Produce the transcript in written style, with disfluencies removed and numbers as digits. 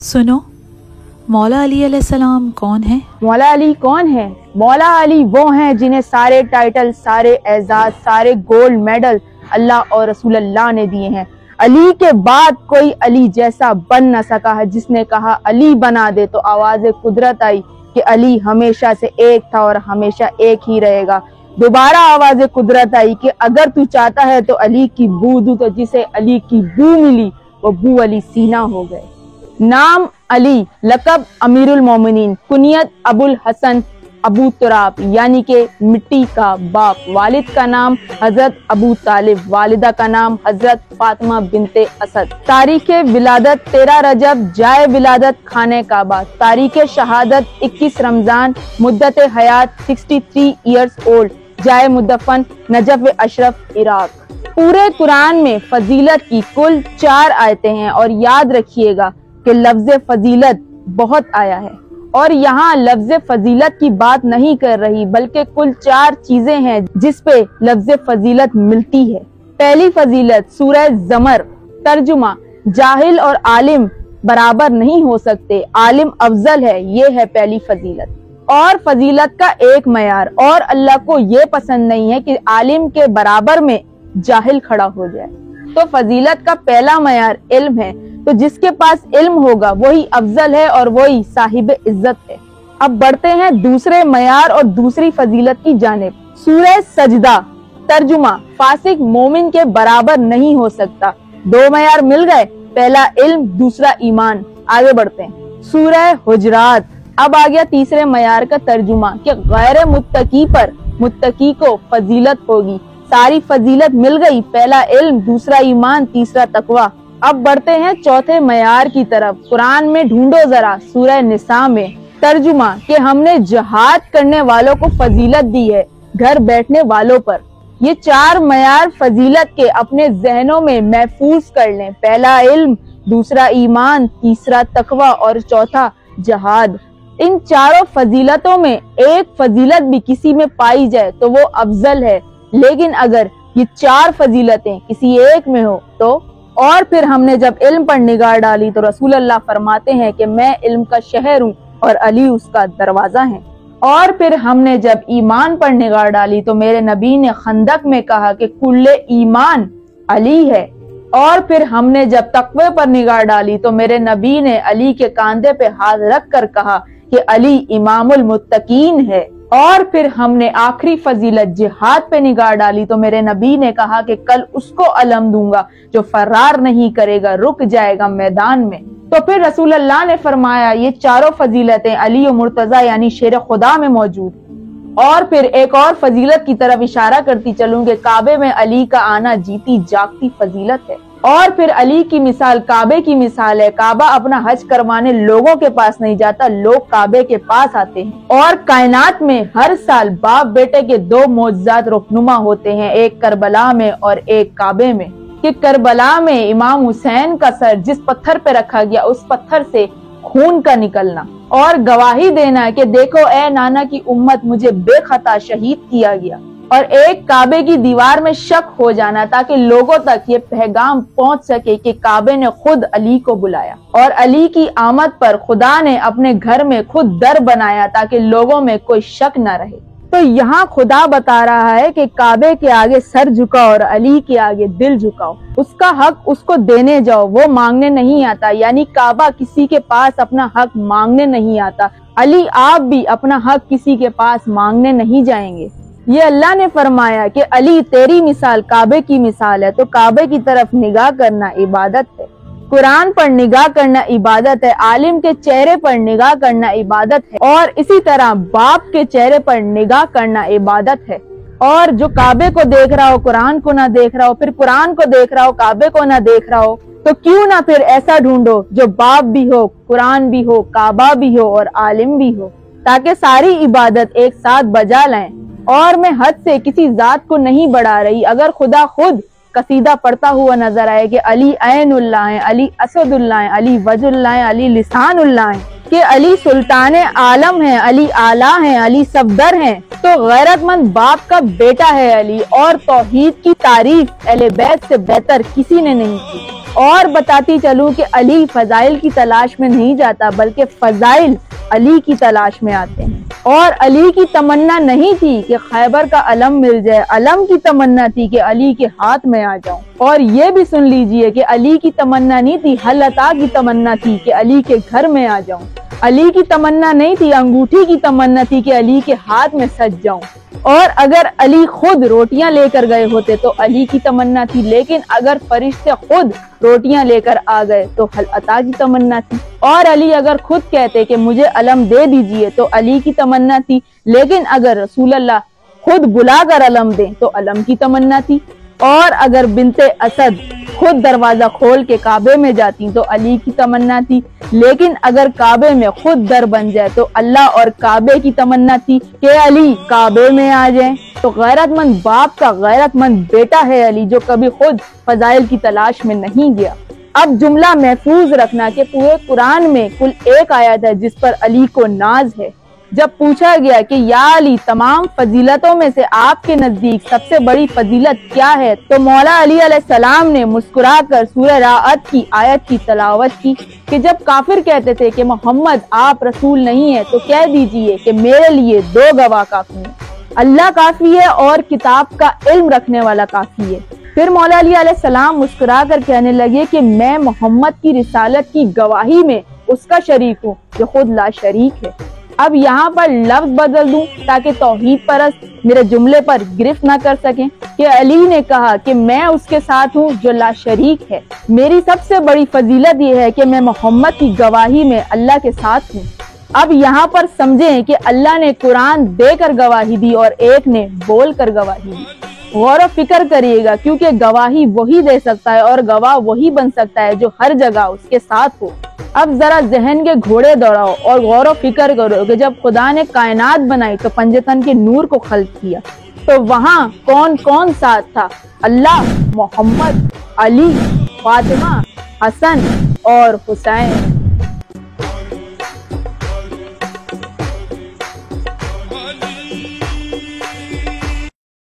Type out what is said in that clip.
सुनो, मौला अली अलैहिस्सलाम कौन है? मौला अली कौन है? मौला अली वो हैं जिन्हें सारे टाइटल, सारे एजाज, सारे गोल्ड मेडल अल्लाह और रसूल अल्लाह ने दिए हैं। अली के बाद कोई अली जैसा बन न सका है। जिसने कहा अली बना दे तो आवाज़ कुदरत आई कि अली हमेशा से एक था और हमेशा एक ही रहेगा। दोबारा आवाज़ कुदरत आई कि अगर तू चाहता है तो अली की बू दूं, तो जिसे अली की बू मिली वो बू अली सीना हो गए। नाम अली, लक़ब अमीरुल मोमिनीन, कुनियत अबुल हसन अबू तुराब यानी कि मिट्टी का बाप। वालिद का नाम हजरत अबू तालिब, वालिदा का नाम हजरत फातिमा बिनते असद। तारीख विलादत 13 रजब, जाए विलादत खाने काबा। तारीख शहादत 21 रमजान, मुद्दत हयात 63 ईयर्स ओल्ड, जाए मुदफन नजफ अशरफ इराक। पूरे कुरान में फजीलत की कुल 4 आयतें हैं और याद रखिएगा कि लफ्ज फजीलत बहुत आया है और यहाँ लफ्ज फजीलत की बात नहीं कर रही बल्कि कुल 4 चीजें हैं जिस पे लफ्ज फजीलत मिलती है। पहली फजीलत सूरह ज़मर। तर्जुमा, जाहिल और आलिम बराबर नहीं हो सकते, आलिम अफजल है, ये है पहली फजीलत। और फजीलत का एक मयार, और अल्लाह को ये पसंद नहीं है कि आलिम के बराबर में जाहिल खड़ा हो जाए। तो फजीलत का पहला मयार इल्म है, तो जिसके पास इल्म होगा वही अफजल है और वही साहिब इज्जत है। अब बढ़ते हैं दूसरे मयार और दूसरी फजीलत की जानिब। सूरह सजदा। तर्जुमा, फासिक मोमिन के बराबर नहीं हो सकता। 2 मयार मिल गए, पहला इल्म, दूसरा ईमान। आगे बढ़ते हैं। सूरह हुजरात। अब आ गया तीसरे मयार का तर्जुमा कि गैर मुत्तकी पर मुत्तकी को फजीलत होगी। सारी फजीलत मिल गई, पहला इल्म, दूसरा ईमान, तीसरा तकवा। अब बढ़ते हैं चौथे मयार की तरफ। कुरान में ढूंढो जरा सूरह निसा में। तर्जुमा कि हमने जिहाद करने वालों को फजीलत दी है घर बैठने वालों पर। ये 4 मयार फजीलत के अपने जहनों में महफूज कर लें। पहला इल्म, दूसरा ईमान, तीसरा तकवा और चौथा जिहाद। इन चारों फजीलतों में एक फजीलत भी किसी में पाई जाए तो वो अफजल है, लेकिन अगर ये 4 फजीलतें किसी एक में हो तो। और फिर हमने जब इल्म पर निगाह डाली तो रसूल अल्लाह फरमाते हैं कि मैं इल्म का शहर हूँ और अली उसका दरवाजा है। और फिर हमने जब ईमान पर निगाह डाली तो मेरे नबी ने खंदक में कहा कि कुल्ले ईमान अली है। और फिर हमने जब तकवे पर निगाह डाली तो मेरे नबी ने अली के कांधे पे हाथ रख कर कहा कि अली इमामुल मुत्तकीन है। और फिर हमने आखिरी फजीलत जिहाद पे निगाह डाली तो मेरे नबी ने कहा कि कल उसको अलम दूंगा जो फरार नहीं करेगा, रुक जाएगा मैदान में। तो फिर रसूल अल्लाह ने फरमाया ये चारों फजीलतें अली और मुर्तजा यानी शेर खुदा में मौजूद। और फिर एक और फजीलत की तरफ इशारा करती चलूं कि काबे में अली का आना जीती जागती फजीलत है। और फिर अली की मिसाल काबे की मिसाल है। काबा अपना हज करवाने लोगों के पास नहीं जाता, लोग काबे के पास आते हैं। और कायनात में हर साल बाप बेटे के 2 मौजज़ात रुखनुमा होते हैं, एक करबला में और एक काबे में। कि करबला में इमाम हुसैन का सर जिस पत्थर पे रखा गया उस पत्थर से खून का निकलना और गवाही देना कि देखो ए नाना की उम्मत, मुझे बेखता शहीद किया गया। और एक काबे की दीवार में शक हो जाना ताकि लोगों तक ये पैगाम पहुंच सके कि काबे ने खुद अली को बुलाया। और अली की आमद पर खुदा ने अपने घर में खुद दर बनाया ताकि लोगों में कोई शक न रहे। तो यहाँ खुदा बता रहा है कि काबे के आगे सर झुकाओ और अली के आगे दिल झुकाओ। उसका हक उसको देने जाओ, वो मांगने नहीं आता। यानी काबा किसी के पास अपना हक मांगने नहीं आता। अली आप भी अपना हक किसी के पास मांगने नहीं जाएंगे। ये अल्लाह ने फरमाया कि अली तेरी मिसाल काबे की मिसाल है। तो काबे की तरफ निगाह करना इबादत है, कुरान पर निगाह करना इबादत है, आलिम के चेहरे पर निगाह करना इबादत है, और इसी तरह बाप के चेहरे पर निगाह करना इबादत है। और जो काबे को देख रहा हो कुरान को ना देख रहा हो, फिर कुरान को देख रहा हो काबे को ना देख रहा हो, तो क्यों ना फिर ऐसा ढूंढो जो बाप भी हो, कुरान भी हो, काबा भी हो और आलिम भी हो, ताकि सारी इबादत एक साथ बजा लाएं। और मैं हद से किसी जात को नहीं बढ़ा रही। अगर खुदा खुद कसीदा पढ़ता हुआ नजर आए कि अली ऐनुल्लाह है, अली असदुल्लाह है, अली वजुल्लाह है, अली लिसानुल्लाह है, कि کہ علی سلطان عالم ہے، علی آلہ ہیں، علی صفدر ہیں، تو غیرت مند باپ کا بیٹا ہے علی، اور توحید کی تعریف اہل بیت سے بہتر کسی نے نہیں کی۔ اور بتاتی چلوں کہ علی فضائل کی تلاش میں نہیں جاتا، بلکہ فضائل علی کی تلاش میں آتے ہیں۔ اور علی کی تمنا نہیں تھی کہ خیبر کا علم مل جائے، علم کی تمنا تھی کہ علی کے ہاتھ میں آ جاؤں۔ اور یہ بھی سن لیجئے کہ علی کی تمنا نہیں تھی، حل عطا کی تمنا تھی کہ علی کے گھر میں آ جاؤں۔ علی کی تمنا نہیں تھی، انگوٹھی کی تمنا تھی کہ علی کے ہاتھ میں سج جاؤں۔ اور اگر علی خود روٹیاں لے کر گئے ہوتے تو علی کی تمنا تھی، لیکن اگر فرشتے خود روٹیاں لے کر آ گئے تو حل عطا کی تمنا تھی۔ اور علی اگر خود کہتے کہ مجھے علم دے دیجئے تو علی کی تمنا تھی، لیکن اگر رسول اللہ خود بلا کر علم دیں تو علم کی تمنا تھی۔ اور اگر بنت اسد خود دروازہ کھول کے کعبے میں جاتی تو علی کی تمنا تھی، لیکن اگر کعبے میں خود در بن جائے تو اللہ اور کعبے کی تمنا تھی کہ علی کعبے میں آ جائیں۔ تو غیرت مند باپ کا غیرت مند بیٹا ہے علی، جو کبھی خود فضائل کی تلاش میں نہیں گیا۔ اب جملہ محفوظ رکھنا کہ پورے قرآن میں کل ایک آیت ہے جس پر علی کو ناز ہے۔ جب پوچھا گیا کہ یا علی تمام فضیلتوں میں سے آپ کے نزدیک سب سے بڑی فضیلت کیا ہے، تو مولا علی علیہ السلام نے مسکرا کر سورہ رعد کی آیت کی تلاوت کی کہ جب کافر کہتے تھے کہ محمد آپ رسول نہیں ہیں تو کہہ دیجئے کہ میرے لیے دو گواہ کافی ہیں، اللہ کافی ہے اور کتاب کا علم رکھنے والا کافی ہے۔ پھر مولا علی علیہ السلام مسکرا کر کہنے لگے کہ میں محمد کی رسالت کی گواہی میں اس کا شریک ہوں جو خود لا شریک ہے۔ اب یہاں پر لفظ بدل دوں تاکہ توحید پرست میرے جملے پر گرفت نہ کر سکیں کہ علی نے کہا کہ میں اس کے ساتھ ہوں جو لا شریک ہے۔ میری سب سے بڑی فضیلت یہ ہے کہ میں محمد کی گواہی میں اللہ کے ساتھ ہوں۔ اب یہاں پر سمجھیں کہ اللہ نے قرآن دے کر گواہی دی اور ایک نے بول کر گواہی دی۔ غور و فکر کریے گا، کیونکہ گواہی وہی دے سکتا ہے اور گواہ وہی بن سکتا ہے جو ہر جگہ اس کے ساتھ ہو۔ اب ذرا ذہن کے گھوڑے دوڑاؤ اور غور و فکر کرو کہ جب خدا نے کائنات بنائی تو پنجتن کے نور کو خلق کیا تو وہاں کون کون ساتھ تھا؟ اللہ، محمد، علی، فاطمہ، حسن اور حسین۔